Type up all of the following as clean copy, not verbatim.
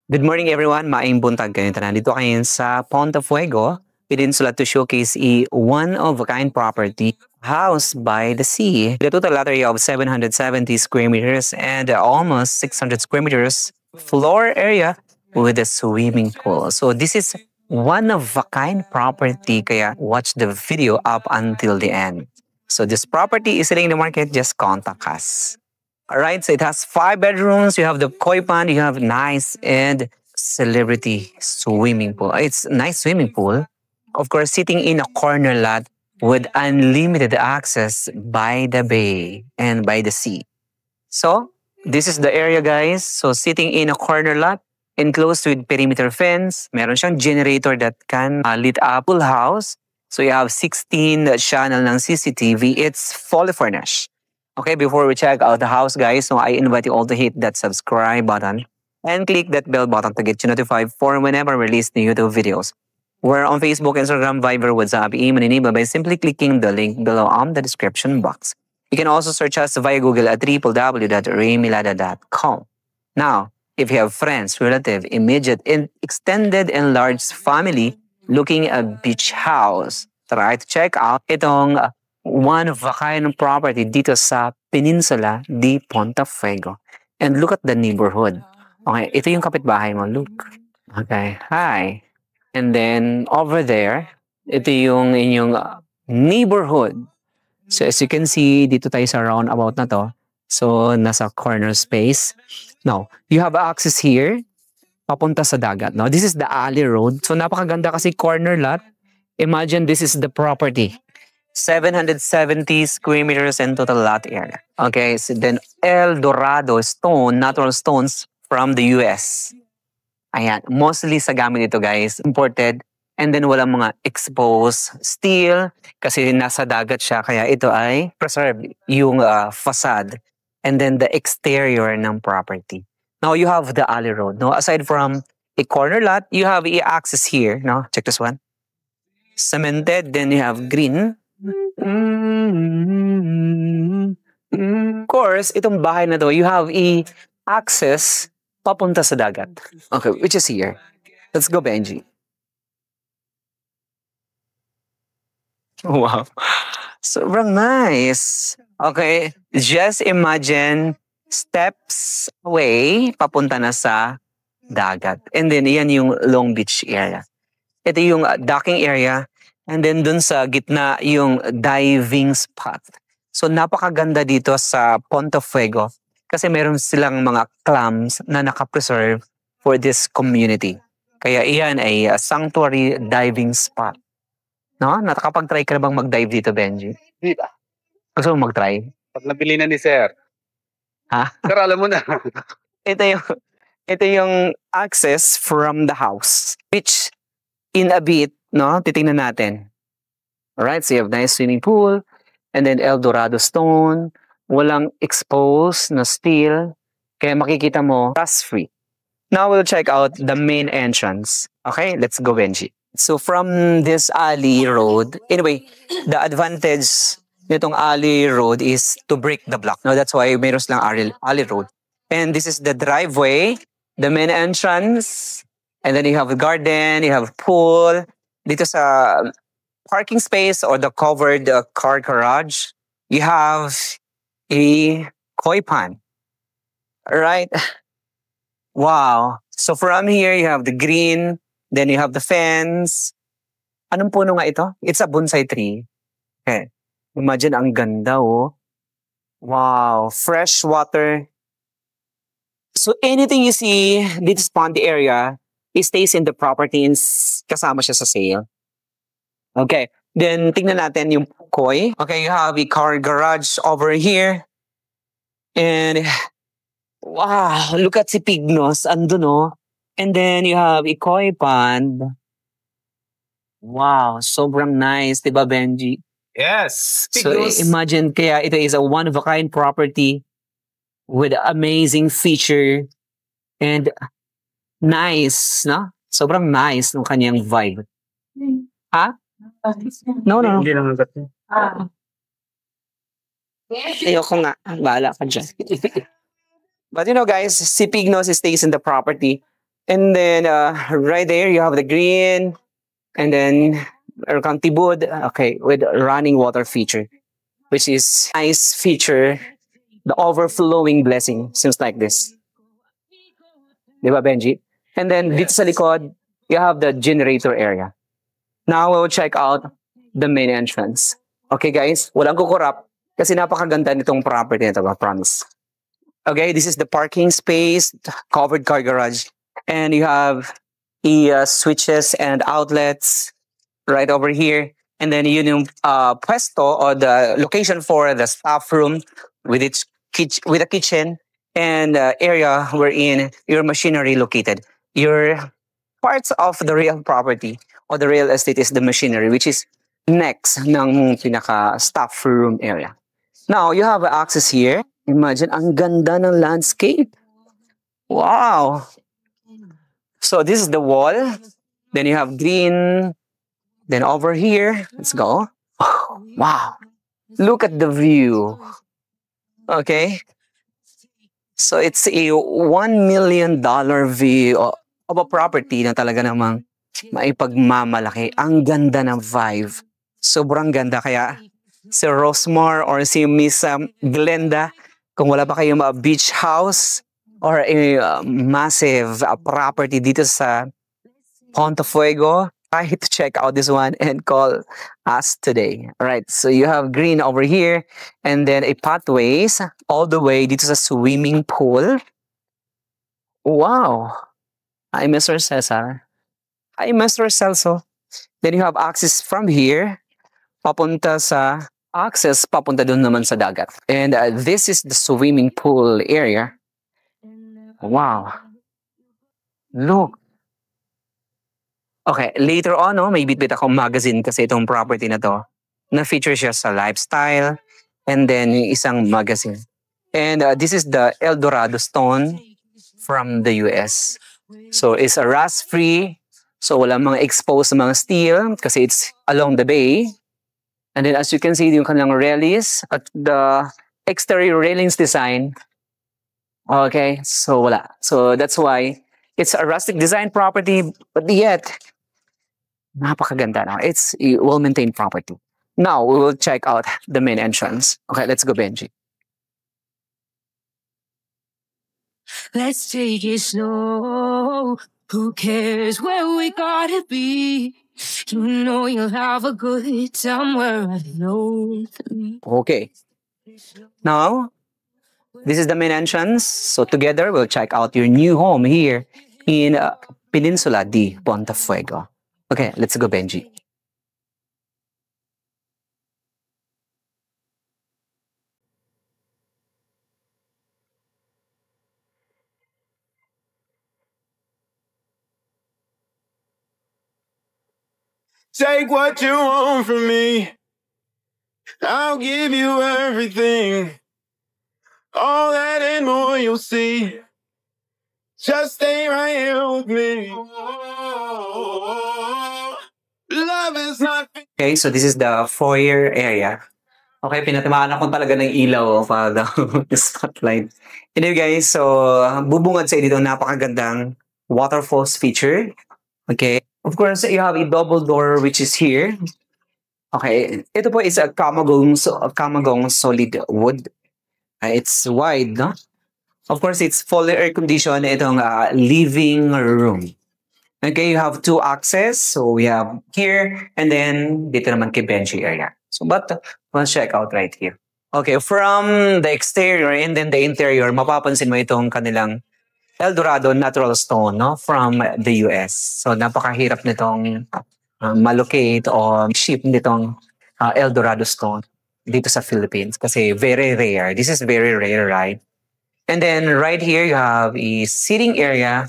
Good morning everyone, maayong buntag kayo tanan. Dito kayo sa Ponte Fuego Peninsula to showcase a one-of-a-kind property house by the sea. The total lot area of 770 square meters and almost 600 square meters floor area with a swimming pool. So this is one-of-a-kind property kaya watch the video up until the end. So this property is selling in the market, just contact us. All right, so it has 5 bedrooms. You have the koi pond. You have nice and celebrity swimming pool. It's a nice swimming pool. Of course, sitting in a corner lot with unlimited access by the bay and by the sea. So this is the area, guys. So sitting in a corner lot enclosed with perimeter fence. Meron siyang generator that can lit up full house. So you have 16 channel ng CCTV. It's fully furnished. Okay, before we check out the house, guys, so I invite you all to hit that subscribe button and click that bell button to get you notified for whenever I release new YouTube videos. We're on Facebook, Instagram, Viber, WhatsApp, email, and email by simply clicking the link below on the description box. You can also search us via Google at www.raymilada.com. Now, if you have friends, relative, immediate, and extended and large family looking at a beach house, try to check out itong one-of-a-kind property dito sa Peninsula de Ponte Fuego. And look at the neighborhood. Okay, ito yung kapitbahay mo. Look. Okay, hi. And then over there, ito yung inyong neighborhood. So as you can see, dito tayo sa roundabout na to. So nasa corner space. Now, you have access here papunta sa dagat. Now, this is the alley road. So napakaganda kasi corner lot. Imagine this is the property. 770 square meters in total lot area. Okay, so then El Dorado stone, natural stones from the US. Ayan, mostly sa gamit ito guys, imported. And then walang mga exposed steel kasi nasa dagat siya. Kaya ito ay preserved yung facade. And then the exterior ng property. Now you have the alley road. No, aside from a corner lot, you have access here. No, check this one. Cemented, then you have green. Of course, itong bahay na to, you have access papunta sa dagat. Okay, which is here. Let's go, Benji. Wow. Sobrang nice. Okay, just imagine steps away, papunta na sa dagat. And then, yan yung Long Beach area. Ito yung docking area. And then dun sa gitna yung diving spot. So napakaganda dito sa Ponte Fuego kasi meron silang mga clams na nakapreserve for this community. Kaya iyan ay sanctuary diving spot. No? Nakapag-try ka na bang mag-dive dito, Benji? Di ba? Gusto mo mag-try? Pag nabili na ni Sir. Ha? Sir, alam mo na. ito yung access from the house. Which in a bit, no? Titingnan natin. Alright, so you have nice swimming pool, and then El Dorado stone, walang exposed na steel, kaya makikita mo, rust-free. Now we'll check out the main entrance. Okay, let's go, Benji. So from this alley road, anyway, the advantage nitong alley road is to break the block. No, that's why meron silang alley road. And this is the driveway, the main entrance, and then you have a garden, you have a pool. Dito sa parking space or the covered car garage, you have a koi pond. Alright? Wow. So from here, you have the green, then you have the fence. Anong puno nga ito? It's a bonsai tree. Okay. Imagine, ang ganda, oh. Wow. Fresh water. So anything you see dito sa pond area, it stays in the property and kasama siya sa sale. Okay. Then, tingnan natin yung koi. Okay, you have a car garage over here. And, wow, look at si Pignos. Andun, no? And then, you have a koi pond. Wow, sobrang nice. Diba, Benji? Yes. So, Pignos. imagine, kaya ito is a one-of-a-kind property with amazing feature and nice, no? Sobrang nice ng kanyang vibe. Ha? No. Hindi lang nagat. Ayoko nga. Bahala ka dyan. But you know guys, si Pignos stays in the property And then right there, you have the green. And then Erkantibud, okay, with running water feature, which is nice feature. The overflowing blessing seems like this. Di ba, Benji? And then dito sa likod, you have the generator area. Now we'll check out the main entrance. Okay guys, walang kukurap kasi napakaganda nitong property nito, I promise. Okay, this is the parking space, covered car garage. And you have switches and outlets right over here. And then yun yung pwesto or the location for the staff room with its with a kitchen and area wherein your machinery located. Your parts of the real property or the real estate is the machinery, which is next ng pinaka staff room area. Now, you have access here. Imagine, ang ganda ng landscape. Wow! So, this is the wall. Then you have green. Then over here, let's go. Wow! Look at the view. Okay? So, it's a $1 million view of a property na talaga namang maipagmamalaki. Ang ganda ng vibe. Sobrang ganda. Kaya si Rosmar or si Miss Glenda, kung wala pa kayong beach house or a massive property dito sa Ponte Fuego, try to check out this one and call us today. All right, so you have green over here and then a pathways all the way dito sa swimming pool. Wow! Hi, Mr. Cesar. Hi, Mr. Celso. Then you have access from here, papunta doon naman sa dagat. And this is the swimming pool area. Wow. Look. Okay, later on, may bitbit akong magazine kasi itong property na to. Na-feature siya sa lifestyle and then yung isang magazine. And this is the El Dorado stone from the US. So it's a rust-free. So wala mga exposed mga steel kasi it's along the bay. And then as you can see, yung kanilang railings at the exterior railings design. Okay, so wala. So that's why it's a rustic design property, but yet napakaganda na. It's a well-maintained property. Now we will check out the main entrance. Okay, let's go, Benji. Let's take it slow. Who cares where we gotta be? You know you'll have a good time where I know. Okay. Now, this is the main entrance. So together, we'll check out your new home here in Peninsula de Ponte Fuego. Okay, let's go, Benji. Take what you want from me. I'll give you everything. All that and more you'll see. Just stay right here with me. Love is not... Okay, so this is the foyer area. Okay, pinatamaan ako talaga ng ilaw para the spotlight. Anyway guys, so bubungad sa dito napakagandang waterfalls feature. Okay, of course, you have a double door which is here. Okay, ito po is a kamagong solid wood. It's wide, no? Of course, it's fully air-conditioned. Itong living room. Okay, you have two access. So we have here and then dito naman kay Benji area. So but let's check out right here. Okay, from the exterior and then the interior, mapapansin mo itong kanilang El Dorado natural stone, no, from the US. So napakahirap nitong malocate o ship nitong El Dorado stone dito sa Philippines kasi very rare. This is very rare, right? And then right here you have a seating area.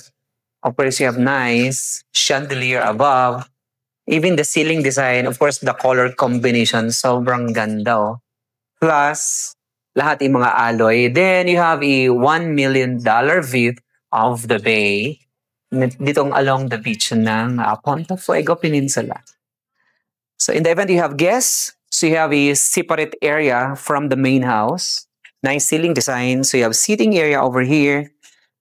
Of course, you have nice chandelier above. Even the ceiling design, of course, the color combination, sobrang ganda. Oh. Plus, lahat yung mga alloy. Then you have a $1 million view of the bay ditong along the beach ng Ponte Fuego Peninsula. So in the event you have guests, so you have a separate area from the main house. Nice ceiling design. So you have seating area over here.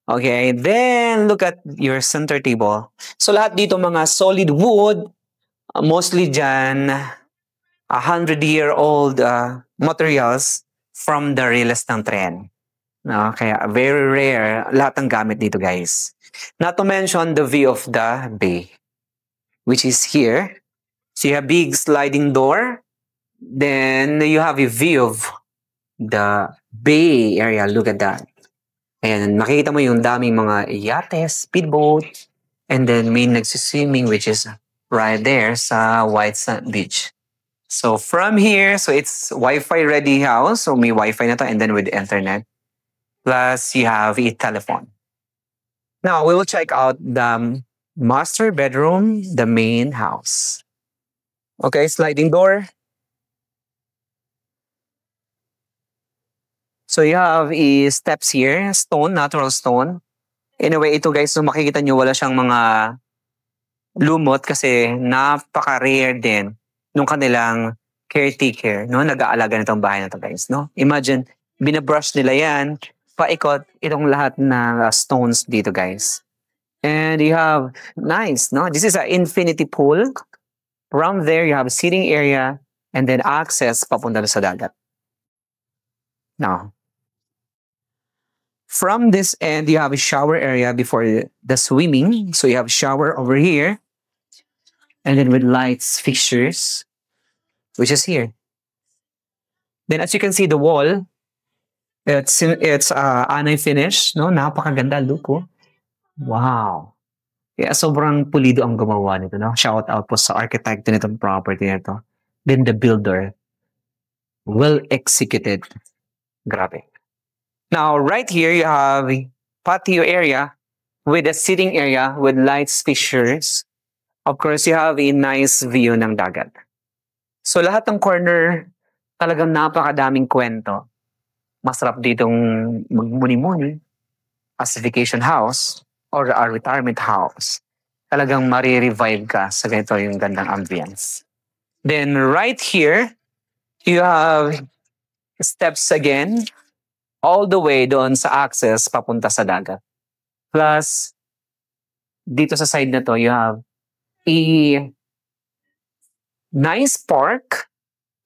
Okay, then look at your center table. So lahat dito mga solid wood, mostly dyan, 100-year-old materials from the rails ng tren. No, kaya very rare lahat ng gamit dito, guys. Not to mention the view of the bay, which is here. So you have big sliding door. Then you have a view of the bay area. Look at that. Ayan, makikita mo yung daming mga yates, speedboat, and then may nagsiswimming, which is right there sa White Sand Beach. So from here, so it's Wi-Fi ready house. So may Wi-Fi na to, and then with internet. Plus you have a telephone. Now we will check out the master bedroom, the main house. Okay, sliding door. So you have steps here, stone, natural stone. Anyway, ito guys, so makikita nyo wala siyang mga lumot kasi napaka-rare din nung kanilang caretaker, no? Nag-aalaga nitong bahay na to guys, no? Imagine, binabrush nila yan, paikot itong lahat na stones dito guys. And you have, nice, no? This is an infinity pool. From there, you have a seating area and then access papunta sa dagat. Now, from this end, you have a shower area before the swimming. So you have a shower over here. And then with lights, fixtures, which is here. Then as you can see, the wall, it's anay finish. No? Napakaganda, look. Oh. Wow. Yeah, sobrang pulido ang gumawa nito. No? Shout out po sa architect nitong property nito. Then the builder. Well executed. Grabe. Now, right here, you have a patio area with a sitting area with lights, fixtures. Of course, you have a nice view ng dagat. So, lahat ng corner, talagang napakadaming kwento. Masarap ditong magmuni-muni as a vacation house or a retirement house. Talagang marirevive ka sa ganito yung gandang ambience. Then, right here, you have steps again, all the way doon sa access papunta sa dagat. Plus, dito sa side na to, you have a nice park.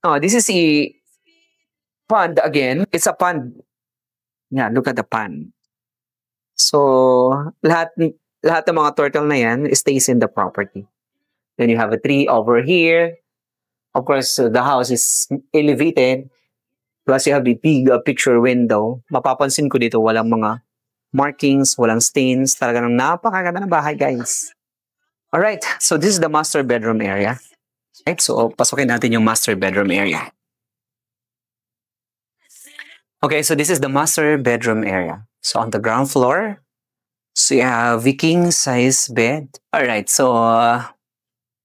Oh, this is a pond again. It's a pond. Yeah, look at the pond. So, lahat ng mga turtle na yan stays in the property. Then you have a tree over here. Of course, the house is elevated. Plus, you have a big picture window. Mapapansin ko dito, walang mga markings, walang stains. Talaga ng napakaganda ng bahay, guys. Alright, so this is the master bedroom area. Right, so pasukin natin yung master bedroom area. Okay, so this is the master bedroom area. So on the ground floor, so you have a king-size bed. Alright, so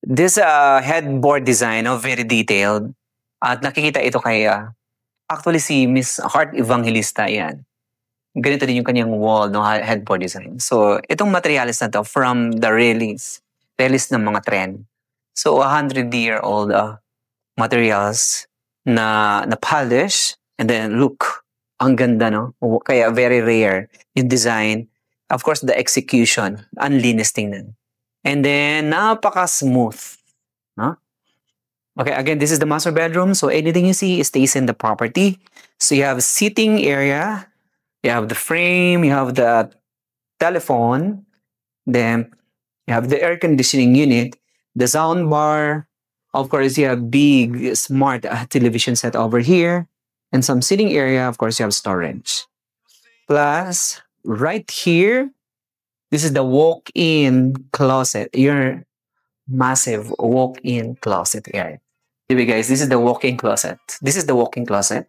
this headboard design, very detailed. At nakikita ito kay actually, si Miss Heart Evangelista, yan. Ganito din yung kanyang wall, no, headboard design. So, itong materials na to from the railings ng mga tren. So, 100-year-old materials na polish. And then, look, ang ganda, no? Kaya very rare yung design. Of course, the execution, ang linis tingnan. And then, napaka-smooth, no? Okay, again, this is the master bedroom. So anything you see stays in the property. So you have a seating area, you have the frame, you have the telephone, then you have the air conditioning unit, the sound bar. Of course, you have big smart television set over here, and some sitting area. Of course, you have storage. Plus, right here, this is the walk-in closet. Your massive walk-in closet area. Anyway, guys, this is the walk-in closet. This is the walk-in closet.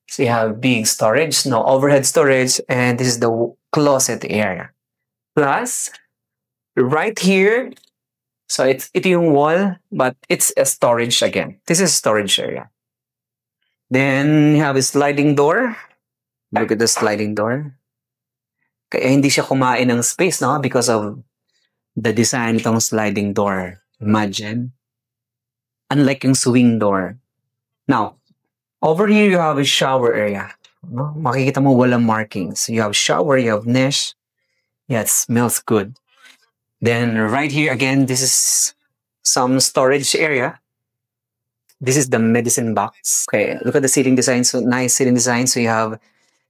So you have big storage, no overhead storage, and this is the closet area. Plus, right here, so ito yung wall, but it's a storage again. This is storage area. Then you have a sliding door. Look at the sliding door. Kaya hindi siya kumain ng space, no? Because of the design itong sliding door. Imagine. Unlike yung swing door. Now, over here you have a shower area. No? Makikita mo walang markings. You have shower, you have niche. Yeah, it smells good. Then right here again, this is some storage area. This is the medicine box. Okay, look at the seating design. So nice seating design. So you have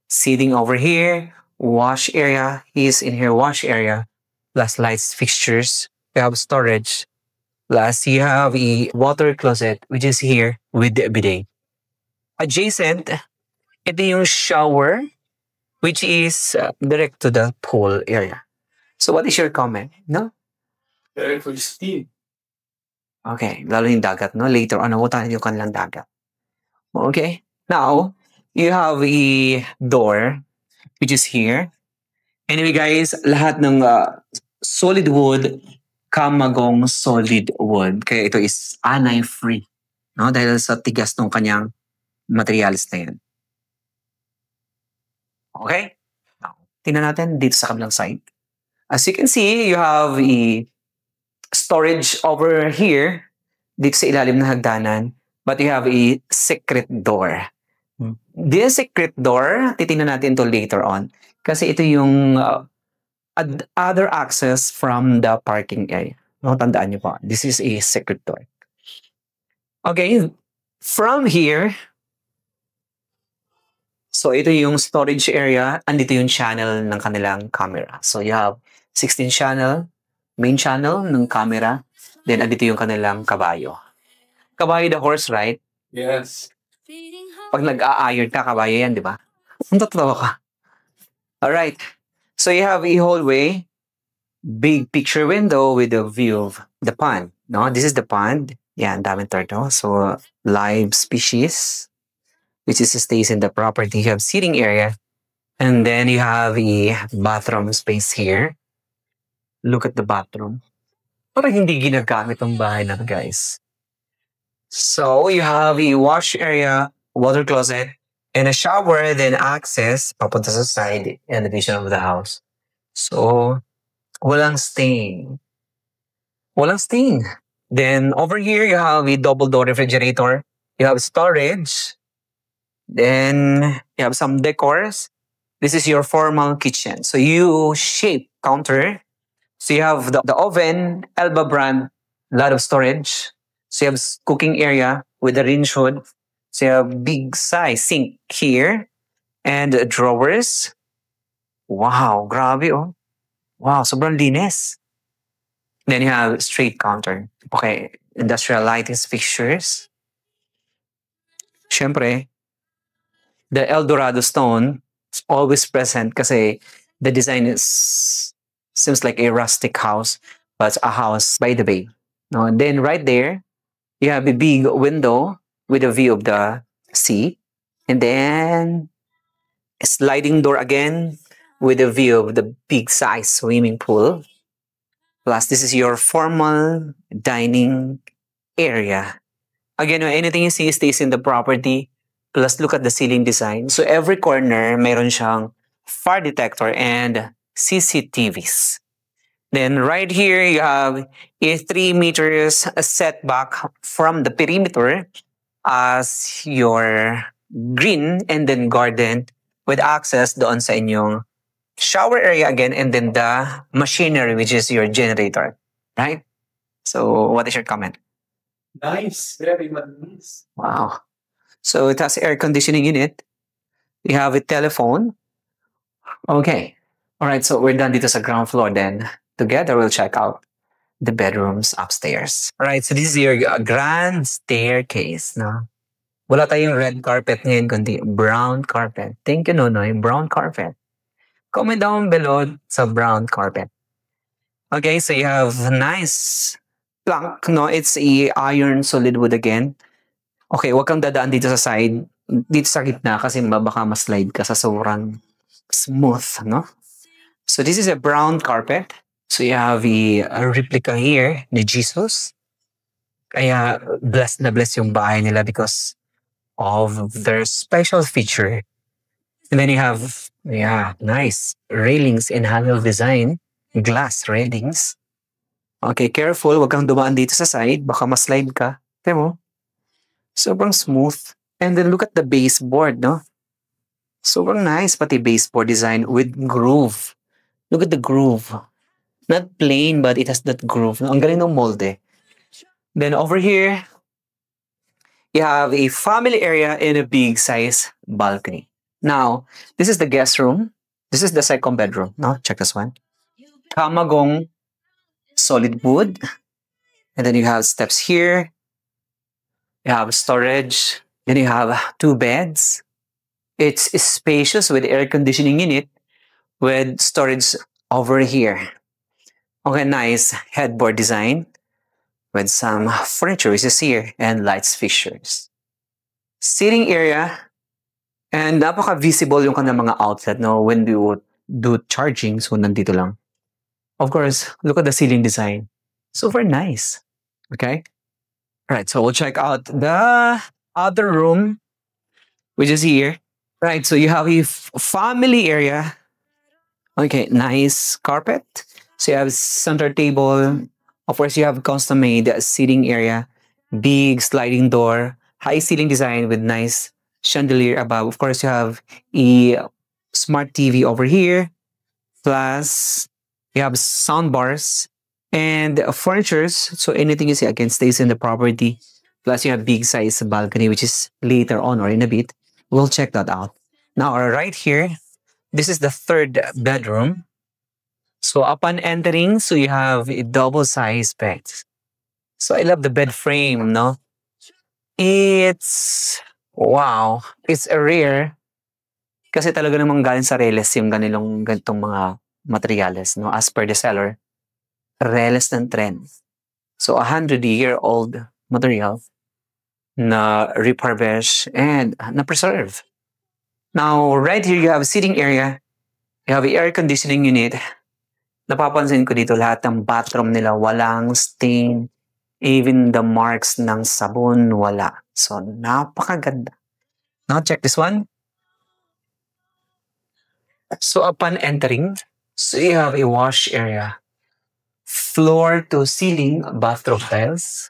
seating over here, wash area. Is in here, wash area, plus lights, fixtures. You have storage. Plus, you have a water closet, which is here with the bidet. Adjacent, ito yung shower, which is direct to the pool area. So what is your comment? No? Very pristine. Okay, lalo yung dagat, no? Later on, nakutan yung kanilang dagat. Okay, now, you have a door, which is here. Anyway, guys, lahat ng solid wood, Kamagong solid wood. Kaya ito is anay-free. No? Dahil sa tigas ng kanyang materials na yan. Okay? Now, tingnan natin dito sa kabilang side. As you can see, you have a storage over here dito sa ilalim ng hagdanan, but you have a secret door. This secret door, titingnan natin ito later on kasi ito yung other access from the parking area. No, tandaan niyo po. This is a secret door. Okay, from here, so ito yung storage area, andito yung channel ng kanilang camera. So you have 16 channel, main channel ng camera, then andito yung kanilang kabayo. Kabayo the horse, right? Yes. Pag nag-a-iron ka, kabayo yan, di ba? Ang totoo ka. Alright. So you have a hallway, big picture window with a view of the pond. No, this is the pond. Yeah, ang daming turtle. So live species, which is stays in the property. You have seating area, and then you have a bathroom space here. Look at the bathroom. Parang hindi ginagamit ang bahay na, guys. So you have a wash area, water closet, and a shower, then access papunta sa side elevation of the house. So, walang stain. Walang stain. Then, over here, you have a double door refrigerator. You have storage. Then, you have some decors. This is your formal kitchen. So, U-shaped counter. So, you have the oven, Elba brand, a lot of storage. So, you have cooking area with a range hood. So you have big size sink here and drawers. Wow, grabe oh. Wow, sobrang linis. Then you have straight counter. Okay, industrial lighting fixtures. Siyempre, the Eldorado stone is always present kasi the design seems like a rustic house, but it's a house by the bay. No, and then right there, you have a big window with a view of the sea. And then a sliding door again with a view of the big size swimming pool. Plus, this is your formal dining area. Again, anything you see stays in the property. Plus, look at the ceiling design. So every corner, mayroon siyang fire detector and CCTVs. Then right here, you have a 3 meters setback from the perimeter as your green and then garden with access doon sa inyong shower area again and then the machinery which is your generator, right? So what is your comment? Nice. Very nice. Wow. So it has air conditioning in it. You have a telephone. Okay. All right. So we're done dito sa ground floor then. Together we'll check out the bedrooms upstairs. All right. So this is your grand staircase, no? Wala tayong red carpet ngayon, kundi brown carpet. Thank you, Nonoy. Brown carpet. Comment down below sa brown carpet. Okay, so you have nice plank, no? It's a iron solid wood again. Okay, wag kang dadaan dito sa side. Dito sa gitna kasi baka ma-slide ka sa sobrang smooth, no? So this is a brown carpet. So you have a replica here ni Jesus. Kaya blessed na blessed yung bahay nila because of their special feature. And then you have, yeah, nice railings in handle design. Glass railings. Okay, careful. Huwag kang dumaan dito sa side. Baka ma-slide ka. Tignan mo. Sobrang smooth. And then look at the baseboard, no? Sobrang nice. Pati baseboard design with groove. Look at the groove. Not plain, but it has that groove. Ang galing ng molde. Then over here, you have a family area and a big size balcony. Now, this is the guest room. This is the second bedroom. Now, check this one. Kamagong solid wood. And then you have steps here. You have storage. Then you have 2 beds. It's spacious with air conditioning in it with storage over here. Okay, nice headboard design with some furniture which is here and lights fixtures. Seating area and napaka-visible yung kanilang mga outlet no when we would do charging, so nandito lang. Of course, look at the ceiling design. Super nice. Okay? Right, so we'll check out the other room, which is here. Right, so you have a family area. Okay, nice carpet. So you have center table. Of course, you have custom-made seating area, big sliding door, high ceiling design with nice chandelier above. Of course, you have a smart TV over here. Plus, you have sound bars and furnitures. So anything you see again stays in the property. Plus, you have big size balcony, which is later on or in a bit. We'll check that out. Now, right here, this is the third bedroom. So upon entering, so you have a double-size bed. So I love the bed frame, no? It's, wow, it's a rare. Kasi talaga namang galing sa Reles yung ganitong mga materials, no? As per the seller, Reles ng trend. So 100-year-old material na repurbish and na preserve. Now, right here, you have a seating area. You have an air conditioning unit. Napapansin ko dito lahat ng bathroom nila walang stain. Even the marks ng sabon, wala. So, napakaganda. Now, check this one. So, upon entering, so you have a wash area. Floor to ceiling bathroom tiles.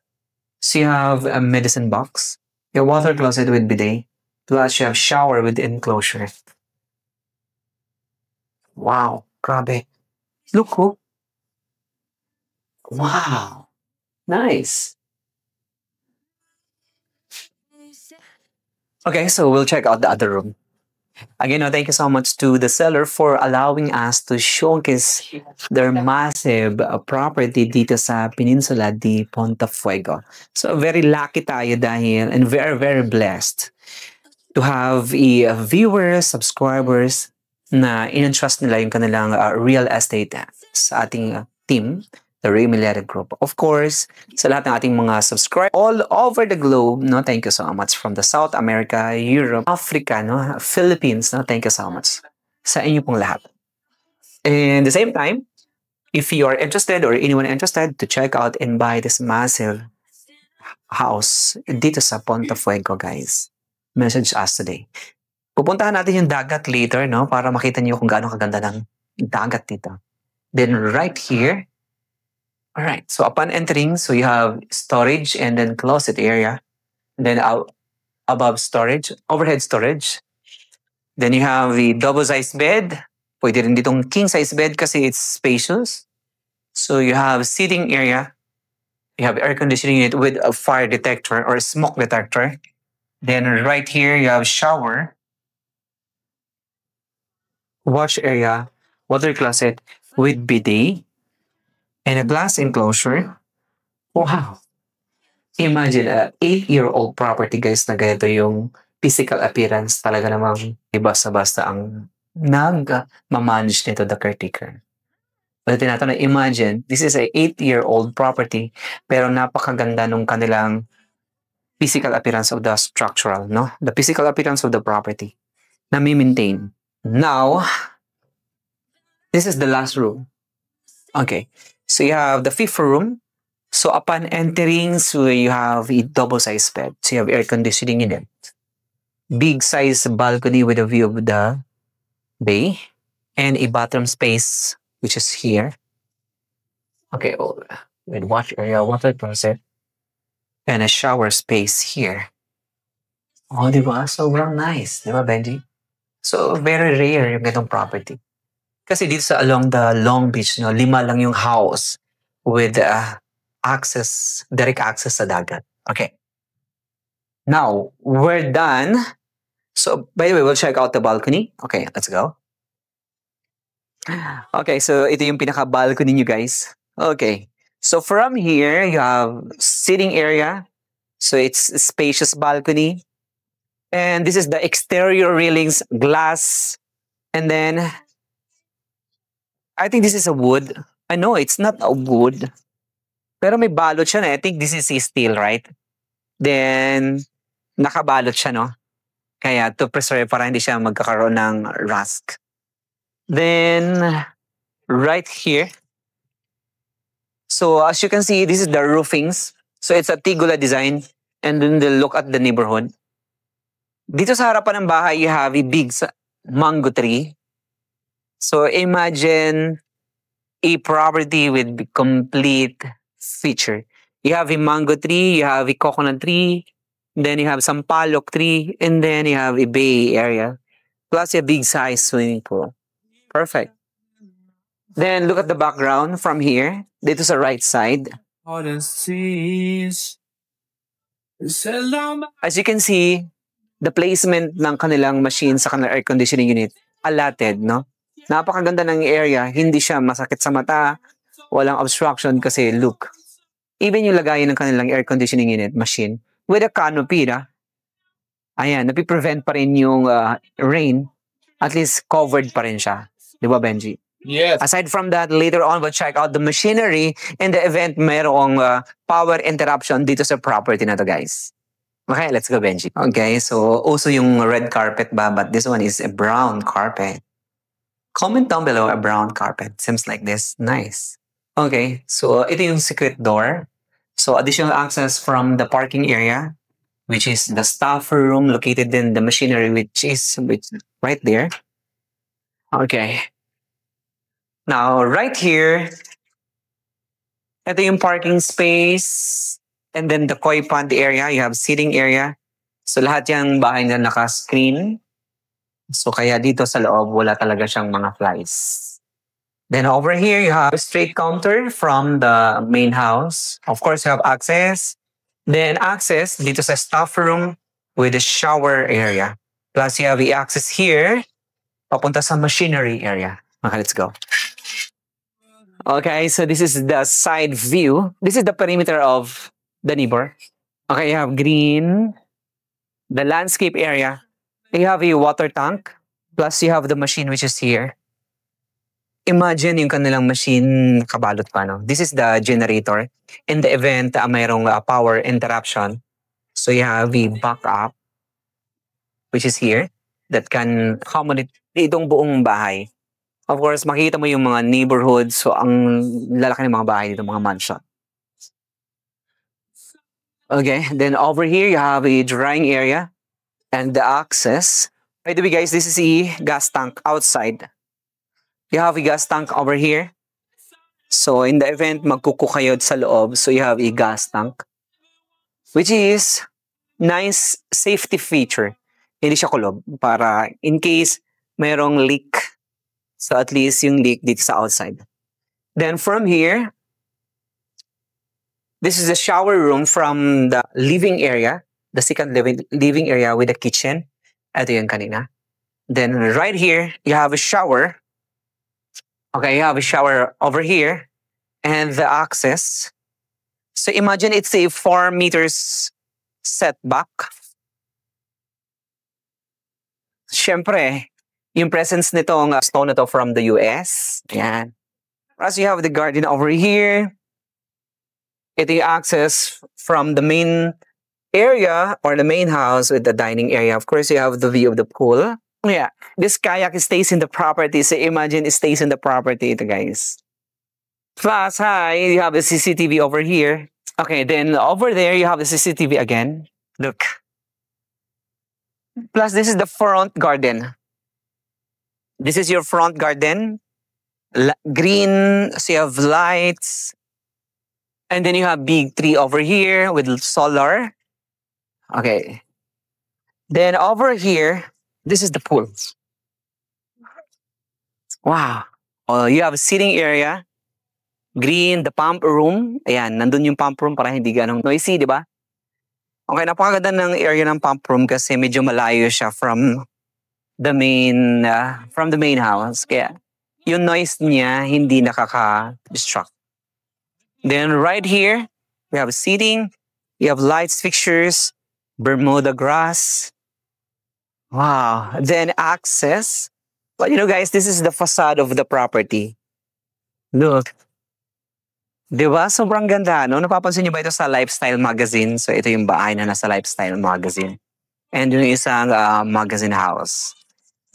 So, you have a medicine box. Your water closet with bidet. Plus, you have shower with enclosure. Wow, grabe. Look, oh. Wow. Nice. Okay, so we'll check out the other room. Again, thank you so much to the seller for allowing us to showcase their massive property dito sa Peninsula de Ponta Fuego. So very lucky tayo dahil and very, very blessed to have viewers, subscribers na in-entrust nila yung kanilang real estate sa ating team, the Ray Millera Group. Of course, sa lahat ng ating mga subscribers all over the globe, no, thank you so much from the South America, Europe, Africa, no, Philippines, no, thank you so much sa inyo pong lahat. And at the same time, if you are interested or anyone interested to check out and buy this massive house dito sa Ponta Fuego, guys, message us today. Pupuntahan natin yung dagat later, no? Para makita niyo kung gaano kaganda ng dagat dito. Then right here, alright, so upon entering, so you have storage and then closet area. And then above storage, overhead storage. Then you have the double-sized bed. Pwede rin ditong king-size bed kasi it's spacious. So you have seating area. You have air conditioning unit with a fire detector or smoke detector. Then right here, you have shower, wash area, water closet with bidet, and a glass enclosure. Wow! Imagine a 8-year-old property, guys, na ganito yung physical appearance. Talaga namang basta-basta ang nag-manage nito, the caretaker. But natin na imagine, this is a 8-year-old property, pero napakaganda nung kanilang physical appearance of the structural, no? The physical appearance of the property na may maintain. Now, this is the last room. Okay. So you have the fifth room. So upon entering, so you have a double-sized bed. So you have air conditioning in it. Big size balcony with a view of the bay. And a bathroom space, which is here. Okay, with wash area, water closet. And a shower space here. Oh, diba? Sobrang nice. Diba, Benji? So, very rare yung ganitong property. Kasi dito sa along the Long Beach, 5 lang yung house with direct access sa dagat. Okay. Now, we're done. So, by the way, we'll check out the balcony. Okay, let's go. Okay, so ito yung pinaka-balcony nyo, guys. Okay. So, from here, you have sitting area. So, it's a spacious balcony. And this is the exterior railings, glass. And then, I think this is a wood. I know, it's not a wood. Pero may balot siya na. I think this is steel, right? Then, nakabalot siya, no? Kaya to preserve para hindi siya magkakaroon ng rust. Then, right here. So, as you can see, this is the roofings. So, it's a Tigula design. And then, look at the neighborhood. Dito sa harapan ng bahay, you have a big mango tree. So, imagine a property with complete feature. You have a mango tree, you have a coconut tree, then you have some palok tree, and then you have a bay area. Plus a big size swimming pool. Perfect. Then look at the background from here. Dito sa right side. As you can see, the placement ng kanilang machine sa kanilang air conditioning unit, allotted, no? Napakaganda ng area. Hindi siya masakit sa mata. Walang obstruction kasi look. Even yung lagayan ng kanilang air conditioning unit machine with a canopy, ayan, napiprevent pa rin yung rain. At least covered pa rin siya. Di ba, Benji? Yes. Aside from that, later on, we'll check out the machinery in the event mayroong power interruption dito sa property na to, guys. Okay, let's go, Benji. Okay, so also yung red carpet ba, but this one is a brown carpet. Comment down below a brown carpet. Seems like this. Nice. Okay, so ito yung secret door. So additional access from the parking area, which is the staff room located in the machinery, which is right there. Okay. Now, right here, ito yung parking space. And then the koi pond area, you have seating area. So lahat yung bahay na naka-screen. So kaya dito sa loob, wala talaga siyang mga flies. Then over here, you have a straight counter from the main house. Of course, you have access. Then access dito sa staff room with a shower area. Plus, you have the access here, papunta sa machinery area. Okay, let's go. Okay, so this is the side view. This is the perimeter of the neighbor. Okay, you have green, the landscape area. You have a water tank, plus you have the machine which is here. Imagine yung kanilang machine kabalot pa, no? This is the generator. In the event mayroong power interruption, so you have a backup, which is here, that can accommodate itong buong bahay. Of course, makita mo yung mga neighborhoods, so ang lalaki ng mga bahay dito, mga mansion. Okay, then over here, you have a drying area. And the access. By the way, guys, this is a gas tank outside. You have a gas tank over here. So, in the event magkuko kayo sa loob, so you have a gas tank. Which is nice safety feature. Hindi siya kulob. Para in case mayroong leak. So, at least yung leak dito sa outside. Then from here, this is the shower room from the living area. The second living area with the kitchen. Ito yung kanina. Then right here, you have a shower. Okay, you have a shower over here. And the access. So imagine it's a 4 meters setback. Siyempre, yung presence nitong stone na to from the US. Ayan. Plus you have the garden over here. Ito yung access from the main area or the main house with the dining area. Of course, you have the view of the pool. Yeah, this kayak stays in the property. So imagine it stays in the property, ito guys. Plus, you have the CCTV over here. Okay, then over there, you have the CCTV again. Look. Plus, this is the front garden. This is your front garden. Green, so you have lights. And then you have big tree over here with solar. Okay. Then over here, this is the pool. Wow. You have a sitting area, green, the pump room. Ayan, nandun yung pump room para hindi ganong noisy, di ba? Okay, napakaganda ng area ng pump room kasi medyo malayo siya from the main house. Kaya yung noise niya hindi nakaka-distract. Then right here, we have seating, we have lights, fixtures, Bermuda grass. Wow. Then access. But you know guys, this is the facade of the property. Look. Diba? Sobrang ganda. No? Napapansin niyo ba ito sa Lifestyle Magazine? So ito yung bahay na nasa Lifestyle Magazine. And yung isang magazine house.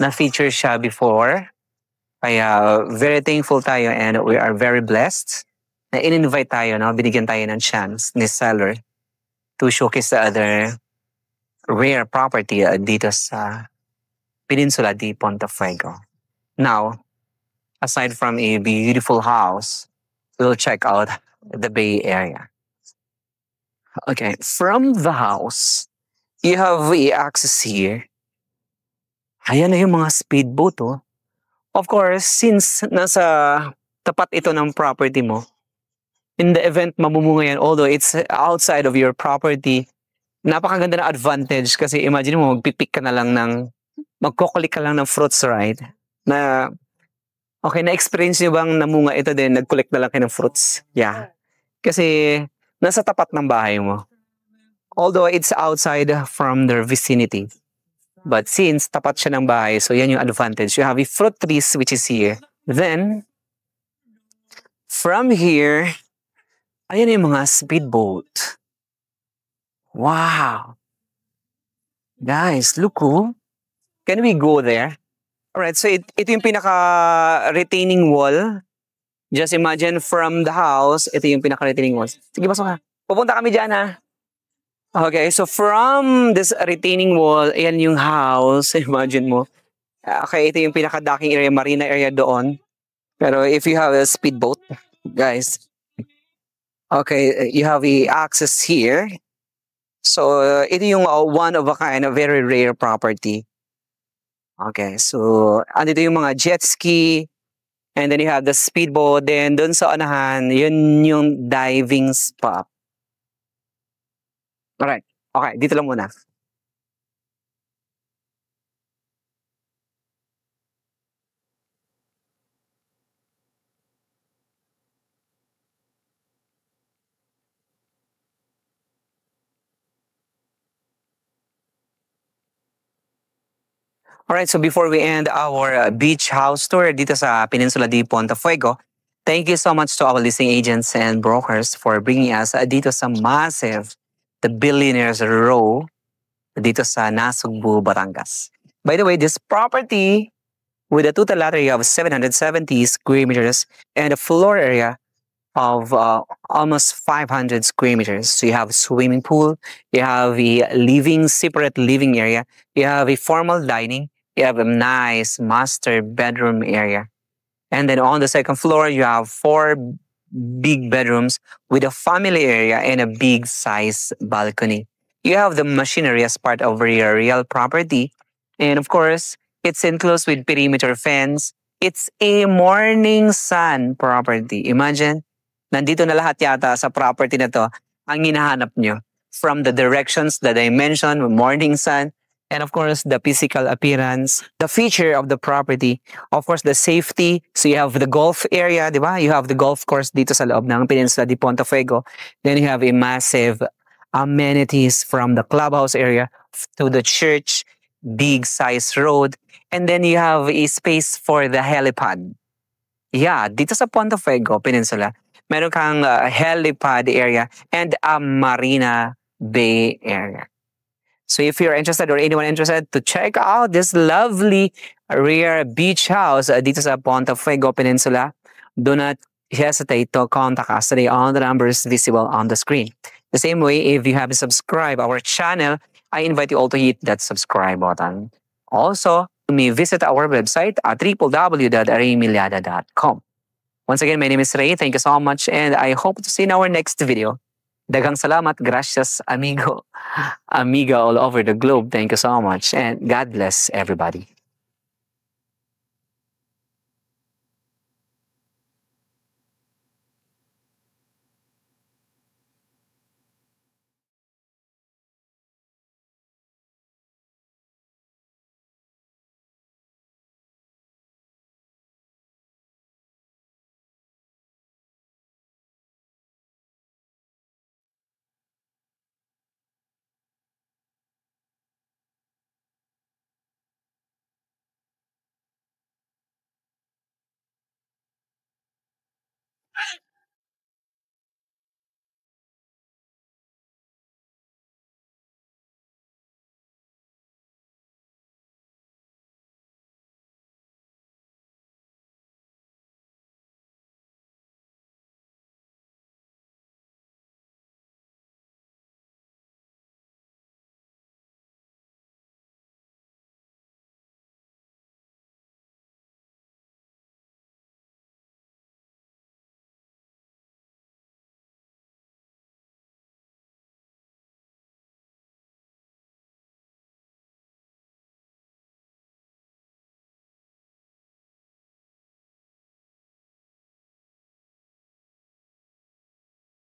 Na-feature siya before. Kaya very thankful tayo and we are very blessed na in-invite tayo, no? Binigyan tayo ng chance ni seller to showcase the other rare property dito sa Peninsula de Ponte Fuego. Now, aside from a beautiful house, we'll check out the Bay Area. Okay, from the house, you have access here. Ayan na yung mga speedboat, oh. Of course, since nasa tapat ito ng property mo, in the event mamumunga yan, although it's outside of your property, napakaganda na advantage kasi imagine mo, magpipik ka na lang magkukulik ka lang ng fruits, right? Na, okay, na-experience nyo bang namunga ito din, nag-collect na lang kayo ng fruits? Yeah. Kasi, nasa tapat ng bahay mo. Although it's outside from their vicinity. But since tapat siya ng bahay, so yan yung advantage. You have a fruit trees which is here. Then, from here, ayan yung mga speedboat. Wow! Guys, look, oh. Can we go there? Alright, so ito yung pinaka-retaining wall. Just imagine from the house, ito yung pinaka-retaining wall. Sige, pasok ka. Pupunta kami dyan, ha? Okay, so from this retaining wall, ayan yung house. Imagine mo. Okay, ito yung pinaka-docking area, marina area doon. Pero if you have a speedboat, guys, okay, you have the access here. So, ito yung one of a kind, a very rare property. Okay, so, andito yung mga jet ski, and then you have the speedboat, then dun sa unahan, yun yung diving spot. Alright, okay, dito lang muna. Alright, so before we end our beach house tour dito sa Peninsula de Ponte Fuego, thank you so much to our listing agents and brokers for bringing us dito sa massive, the Billionaires Row dito sa Nasugbu, Batangas. By the way, this property with a total lot area of 770 square meters and a floor area of almost 500 square meters. So you have a swimming pool, you have a separate living area, you have a formal dining, you have a nice master bedroom area. And then on the second floor, you have 4 big bedrooms with a family area and a big size balcony. You have the machinery as part of your real property. And of course, it's enclosed with perimeter fence. It's a morning sun property. Imagine, nandito na lahat yata sa property na to ang hinahanap nyo. From the directions, the dimension, morning sun, and of course, the physical appearance, the feature of the property, of course, the safety. So you have the golf area, di ba? You have the golf course dito sa loob ng Peninsula de Ponte Fuego. Then you have a massive amenities from the clubhouse area to the church, big size road, and then you have a space for the helipad. Yeah, dito sa Ponte Fuego Peninsula, meron kang helipad area and a Marina Bay area. So if you're interested or anyone interested to check out this lovely rare beach house dito sa Ponte Fuego Peninsula, do not hesitate to contact us today on the numbers visible on the screen. The same way, if you haven't subscribed our channel, I invite you all to hit that subscribe button. Also, you may visit our website at www.raymiliada.com. Once again, my name is Ray. Thank you so much, and I hope to see you in our next video. Daghang salamat, gracias, amigo, amiga all over the globe. Thank you so much, and God bless everybody.